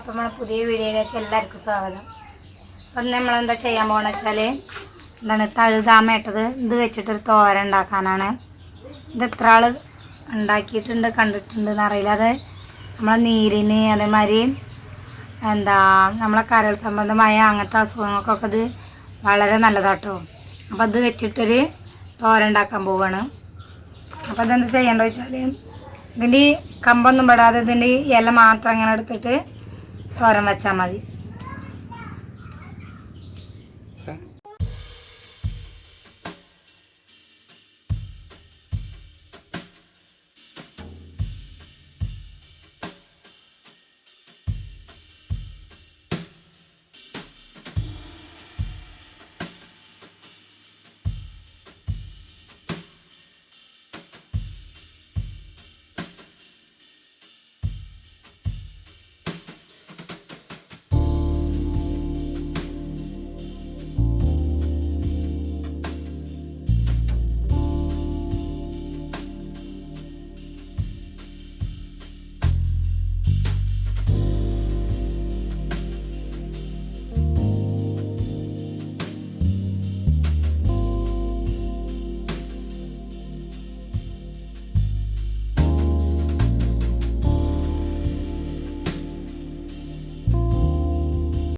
അപ്പം നമ്മൾ പുതിയ വീഡിയോയിലേക്ക് എല്ലാവർക്കും സ്വാഗതം. അപ്പം നമ്മളെന്താ ചെയ്യാൻ പോകണമെന്ന് വെച്ചാൽ എന്താണ് തഴുതാമേട്ടത് ഇത് വെച്ചിട്ടൊരു തോരൻ ഉണ്ടാക്കാനാണ്. ഇത് എത്ര ആൾ ഉണ്ടാക്കിയിട്ടുണ്ട് കണ്ടിട്ടുണ്ടെന്ന് അറിയില്ല. അത് നമ്മളെ നീരിന് അതേമാതിരി നമ്മളെ കരൾ സംബന്ധമായ അങ്ങനത്തെ അസുഖങ്ങൾക്കൊക്കെ ഇത് വളരെ നല്ലതാട്ടോ. അപ്പോൾ അത് വെച്ചിട്ടൊരു തോരൻ ഉണ്ടാക്കാൻ പോവുകയാണ്. അപ്പോൾ ഇതെന്താ ചെയ്യേണ്ടത് വെച്ചാൽ ഇതിൻ്റെ കമ്പൊന്നും പെടാതെ ഇതിൻ്റെ ഇല മാത്രം ഇങ്ങനെ എടുത്തിട്ട് തോരൻ വെച്ചാൽ മതി.